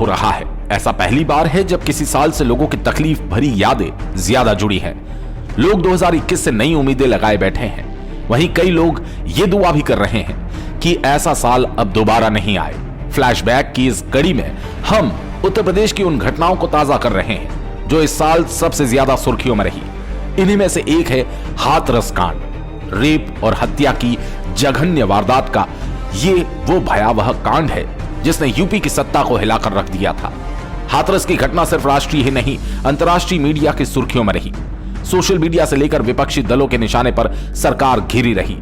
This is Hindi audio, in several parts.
हो रहा है। ऐसा पहली बार है जब किसी साल से लोगों की तकलीफ भरी यादें ज्यादा जुड़ी हैं। लोग 2021 से नई उम्मीदें लगाए बैठे हैं। वहीं कई लोग ये दुआ भी कर रहे हैं कि ऐसा साल अब दोबारा नहीं आए। फ्लैशबैक की इस कड़ी में हम उत्तर प्रदेश की उन घटनाओं को ताजा कर रहे हैं जो इस साल सबसे ज्यादा सुर्खियों में रही। इन्हीं में से एक है हाथरस कांड। रेप और हत्या की जघन्य वारदात का ये वो भयावह कांड है जिसने यूपी की सत्ता को हिलाकर रख दिया था। हाथरस की घटना सिर्फ राष्ट्रीय ही नहीं, अंतर्राष्ट्रीय मीडिया की सुर्खियों में रही। सोशल मीडिया से लेकर विपक्षी दलों के निशाने पर सरकार घिरी रही।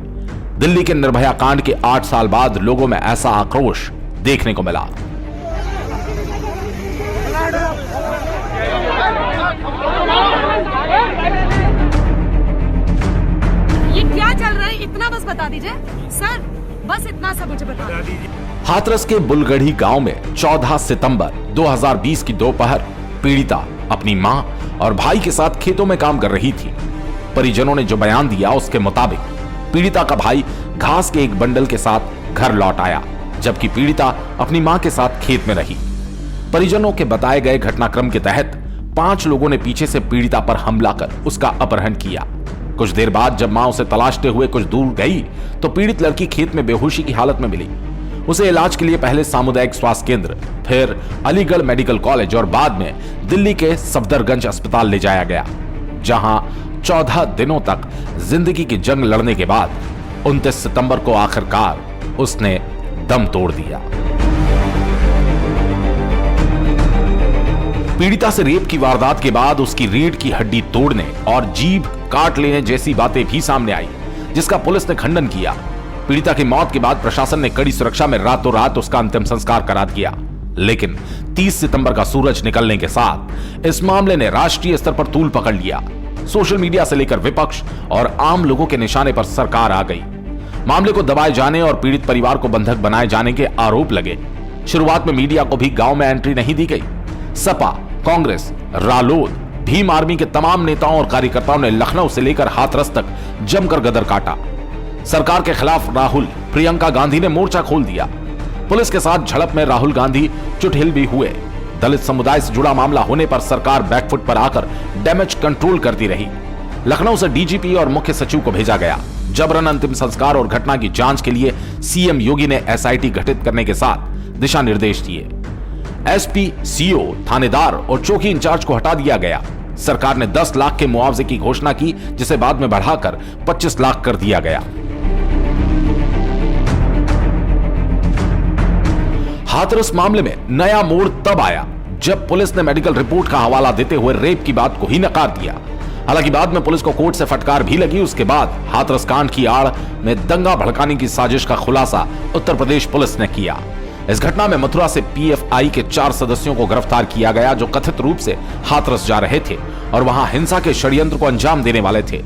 दिल्ली के निर्भया कांड के 8 साल बाद लोगों में ऐसा आक्रोश देखने को मिला। ये क्या चल रहा है, इतना बस बता दीजिए सर, बस इतना सा मुझे बता दीजिए। हाथरस के बुलगढ़ी गांव में 14 सितंबर 2020 की दोपहर पीड़िता अपनी मां और भाई के साथ खेतों में काम कर रही थी। परिजनों ने जो बयान दिया उसके मुताबिक पीड़िता का भाई घास के एक बंडल के साथ घर लौट आया, जबकि पीड़िता अपनी मां के साथ खेत में रही। परिजनों के बताए गए घटनाक्रम के तहत 5 लोगों ने पीछे से पीड़िता पर हमला कर उसका अपहरण किया। कुछ देर बाद जब मां उसे तलाशते हुए कुछ दूर गई तो पीड़ित लड़की खेत में बेहोशी की हालत में मिली। उसे इलाज के लिए पहले सामुदायिक स्वास्थ्य केंद्र, फिर अलीगढ़ मेडिकल कॉलेज और बाद में दिल्ली के सफदरगंज अस्पताल ले जाया गया, जहां 14 दिनों तक जिंदगी की जंग लड़ने के बाद 29 सितंबर को आखिरकार उसने दम तोड़ दिया। पीड़िता से रेप की वारदात के बाद उसकी रीढ़ की हड्डी तोड़ने और जीभ काट लेने जैसी बातें भी सामने आई, जिसका पुलिस ने खंडन किया। पीड़िता की मौत के बाद प्रशासन ने कड़ी सुरक्षा में रातों रात उसका अंतिम संस्कार करा दिया, लेकिन 30 सितंबर का सूरज निकलने के साथ इस मामले ने राष्ट्रीय स्तर पर तूल पकड़ लिया। सोशल मीडिया से लेकर विपक्ष और आम लोगों के निशाने पर सरकार आ गई। मामले को दबाए जाने और पीड़ित परिवार को बंधक बनाए जाने के आरोप लगे। शुरुआत में मीडिया को भी गांव में एंट्री नहीं दी गई। सपा, कांग्रेस, रालोद, भीम आर्मी के तमाम नेताओं और कार्यकर्ताओं ने लखनऊ से लेकर हाथरस तक जमकर गदर काटा। सरकार के खिलाफ राहुल, प्रियंका गांधी ने मोर्चा खोल दिया। पुलिस के साथ झड़प में राहुल गांधी चुटहिल भी हुए। दलित समुदाय से जुड़ा मामला होने पर सरकार बैकफुट पर आकर डैमेज कंट्रोल करती रही। लखनऊ से डीजीपी और मुख्य सचिव को भेजा गया। जबरन अंतिम संस्कार और घटना की जांच के लिए सीएम योगी ने एसआईटी गठित करने के साथ दिशा निर्देश दिए। एसपी, सीओ, थानेदार और चौकी इंचार्ज को हटा दिया गया। सरकार ने 10 लाख के मुआवजे की घोषणा की, जिसे बाद में बढ़ाकर 25 लाख कर दिया गया। हाथरस मामले में नया मोड़ तब आया जब पुलिस ने मेडिकल रिपोर्ट का हवाला देते हुए रेप की बात को ही नकार दिया। हालांकि बाद में पुलिस को कोर्ट से फटकार भी लगी। उसके बाद हाथरस कांड की आड़ में दंगा भड़काने की साजिश का खुलासा उत्तर प्रदेश पुलिस ने किया। इस घटना में मथुरा से पीएफआई के 4 सदस्यों को गिरफ्तार किया गया, जो कथित रूप से हाथरस जा रहे थे और वहां हिंसा के षड्यंत्र को अंजाम देने वाले थे।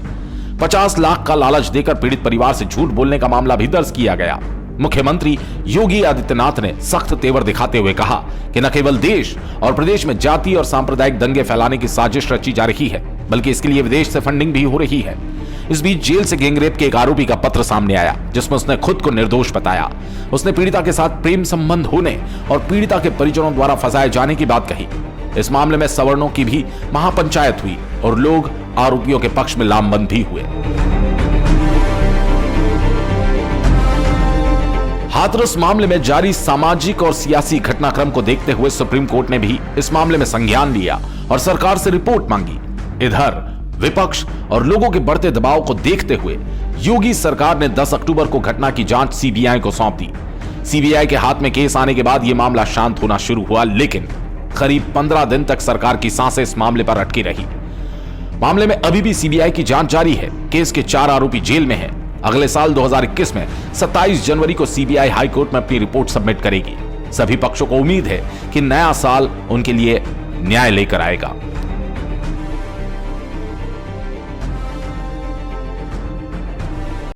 50 लाख का लालच देकर पीड़ित परिवार से झूठ बोलने का मामला भी दर्ज किया गया। मुख्यमंत्री योगी आदित्यनाथ ने सख्त तेवर दिखाते हुए कहा कि न केवल देश और प्रदेश में जाति और सांप्रदायिक दंगे फैलाने की साजिश रची जा रही है, बल्कि इसके लिए विदेश से फंडिंग भी हो रही है। इस बीच जेल से गैंगरेप के एक आरोपी का पत्र सामने आया, जिसमें उसने खुद को निर्दोष बताया। उसने पीड़िता के साथ प्रेम संबंध होने और पीड़िता के परिजनों द्वारा फंसाए जाने की बात कही। इस मामले में सवर्णों की भी महापंचायत हुई और लोग आरोपियों के पक्ष में लामबंद भी हुए। हाथरस मामले में जारी सामाजिक और सियासी घटनाक्रम को देखते हुए सुप्रीम कोर्ट ने भी इस मामले में संज्ञान लिया और सरकार से रिपोर्ट मांगी। इधर विपक्ष और लोगों के बढ़ते दबाव को देखते हुए योगी सरकार ने 10 अक्टूबर को घटना की जांच सीबीआई को सौंप दी। सीबीआई के हाथ में केस आने के बाद यह मामला शांत होना शुरू हुआ, लेकिन करीब 15 दिन तक सरकार की सांसें इस मामले पर अटकी रही। मामले में अभी भी सीबीआई की जांच जारी है। केस के 4 आरोपी जेल में हैं। अगले साल 2021 में 27 जनवरी को सीबीआई हाईकोर्ट में अपनी रिपोर्ट सबमिट करेगी। सभी पक्षों को उम्मीद है कि नया साल उनके लिए न्याय लेकर आएगा।